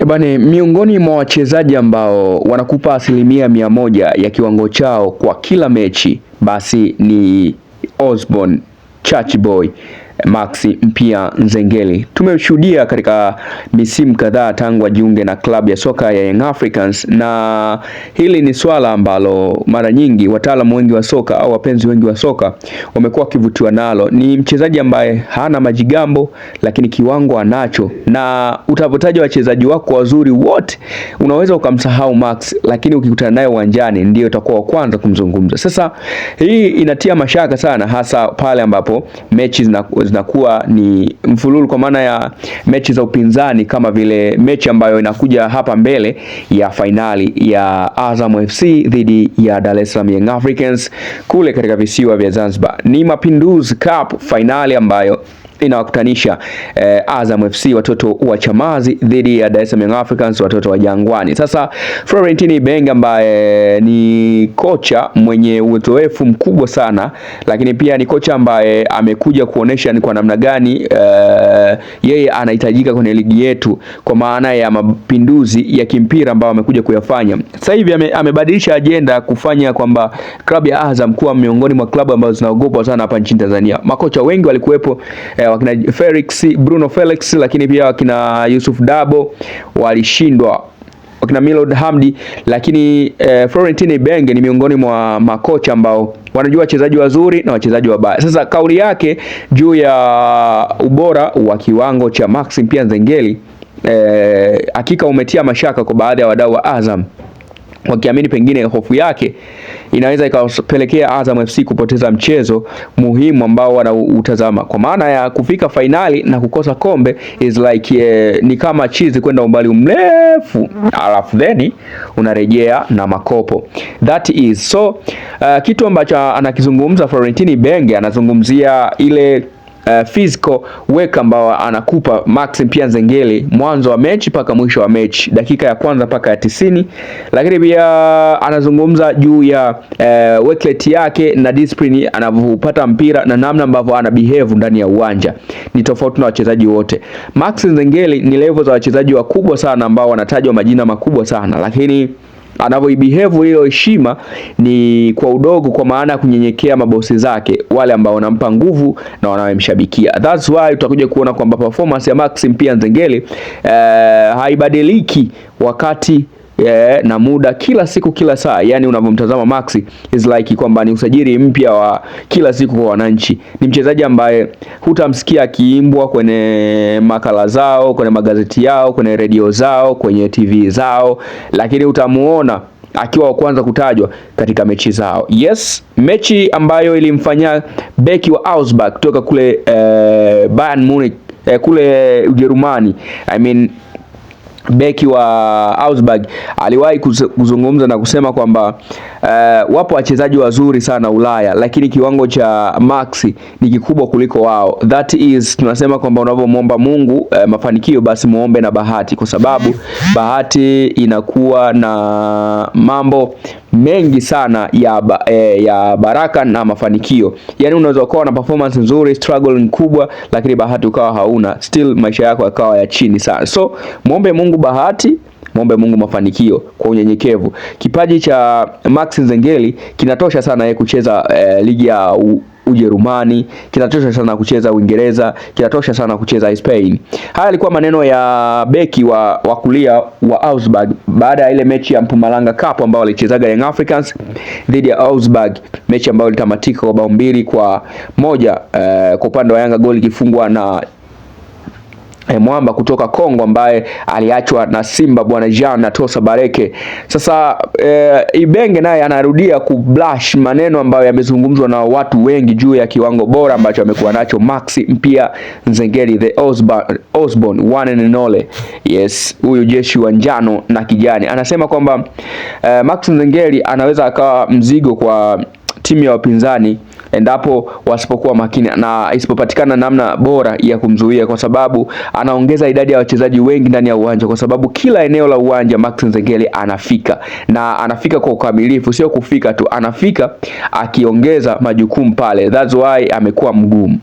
Bane, miongoni mwa wachezaji ambao wanakupa 100% ya kiwango chao kwa kila mechi, basi ni Osborn Church Boy Maxi Mpia Nzengeli. Tumeshuhudia katika misimu kadhaa tangu ajiunge na klabu ya soka ya Young Africans, na hili ni swala ambalo mara nyingi wataalamu wengi wa soka au wapenzi wengi wa soka wamekuwa wakivutiwa nalo. Ni mchezaji ambaye hana majigambo, lakini kiwango anacho, na utavotaja wachezaji wako wazuri wote unaweza ukamsahau Max, lakini ukikutana naye uwanjani ndio utakuwa wa kwanza kumzungumza. Sasa hii inatia mashaka sana, hasa pale ambapo mechi zinakuwa ni mfululu, kwa maana ya mechi za upinzani, kama vile mechi ambayo inakuja hapa mbele ya fainali ya Azam FC dhidi ya Dar es Salaam Young Africans kule katika visiwa vya Zanzibar. Ni Mapinduzi Cup fainali ambayo inawakutanisha Azam FC watoto wa Chamazi dhidi ya Dar es Salaam Young Africans watoto wa Jangwani. Sasa Florentine Ibenge ambaye ni kocha mwenye uzoefu mkubwa sana, lakini pia ni kocha ambaye amekuja kuonesha ni kwa namna gani yeye anahitajika kwenye ligi yetu, kwa maana ya mapinduzi ya kimpira ambayo amekuja kuyafanya. Sasa hivi amebadilisha ajenda kufanya kwamba klabu ya Azam kuwa miongoni mwa klabu ambazo zinaogopwa sana hapa nchini Tanzania. Makocha wengi walikuwepo, wakina Bruno Felix, lakini pia wakina Yusuf Dabo walishindwa, wakina Milod Hamdi, lakini Florentine Ibenge ni miongoni mwa makocha ambao wanajua wachezaji wazuri na wachezaji wabaya. Sasa kauli yake juu ya ubora wa kiwango cha Maxi Mpia Nzengeli hakika umetia mashaka kwa baadhi ya wadau wa Azam, wakiamini pengine hofu yake inaweza ikapelekea Azam FC kupoteza mchezo muhimu ambao wanautazama, kwa maana ya kufika fainali na kukosa kombe is like ni kama chizi kwenda umbali mrefu alafu then unarejea na makopo. That is so kitu ambacho anakizungumza Florentine Ibenge, anazungumzia ile physical work ambao anakupa Maxi Mpia Nzengeli mwanzo wa mechi mpaka mwisho wa mechi, dakika ya kwanza mpaka ya 90, lakini pia anazungumza juu ya work rate yake na discipline anavyopata mpira na namna ambavyo ana behave ndani ya uwanja. Ni tofauti na wachezaji wote. Maxi Nzengeli ni level za wachezaji wakubwa sana ambao wanatajwa majina makubwa sana, lakini anavyoibehave hiyo heshima ni kwa udogo, kwa maana ya kunyenyekea mabosi zake wale ambao wanampa nguvu na wanamshabikia. That's why utakuja kuona kwamba performance ya Maxi Mpia Nzengeli haibadiliki wakati na muda, kila siku kila saa. Yani unavyomtazama Maxi is like kwamba ni usajili mpya wa kila siku kwa wananchi. Ni mchezaji ambaye hutamsikia akiimbwa kwenye makala zao, kwenye magazeti yao, kwenye radio zao, kwenye TV zao, lakini utamuona akiwa wa kwanza kutajwa katika mechi zao. Yes, mechi ambayo ilimfanya beki wa Augsburg kutoka kule Bayern Munich kule Ujerumani, I mean beki wa Augsburg aliwahi kuzungumza na kusema kwamba wapo wachezaji wazuri sana Ulaya, lakini kiwango cha Maxi ni kikubwa kuliko wao. That is, tunasema kwamba unavyomuomba Mungu mafanikio, basi muombe na bahati, kwa sababu bahati inakuwa na mambo mengi sana ya baraka na mafanikio. Yani unaweza kuwa na performance nzuri, struggle kubwa, lakini bahati ukawa hauna, still maisha yako yakawa ya chini sana. So muombe Mungu bahati, muombe Mungu mafanikio kwa unyenyekevu. Kipaji cha Maxi Nzengeli kinatosha sana yeye kucheza ligi ya Ujerumani, kinatosha sana kucheza Uingereza, kinatosha sana kucheza Spain. Haya alikuwa maneno ya beki wa kulia wa Augsburg baada ya ile mechi ya Mpumalanga Cup ambao walichezaga Young Africans dhidi ya Augsburg, mechi ambayo ilitamatika kwa bao 2-1 kwa upande wa Yanga, goli kifungwa na mwamba kutoka Kongo ambaye aliachwa na Simba bwana Jean na Tosa Bareke. Sasa Ibenge naye anarudia kublash maneno ambayo yamezungumzwa na watu wengi juu ya kiwango bora ambacho amekuwa nacho Maxi Mpia Nzengeli, the Osborn one and only. Yes, huyu jeshi wa njano na kijani anasema kwamba Maxi Nzengeli anaweza akawa mzigo kwa timu ya wapinzani endapo wasipokuwa makini na isipopatikana namna bora ya kumzuia, kwa sababu anaongeza idadi ya wachezaji wengi ndani ya uwanja, kwa sababu kila eneo la uwanja Maxi Nzengeli anafika, na anafika kwa ukamilifu, sio kufika tu, anafika akiongeza majukumu pale. That's why amekuwa mgumu.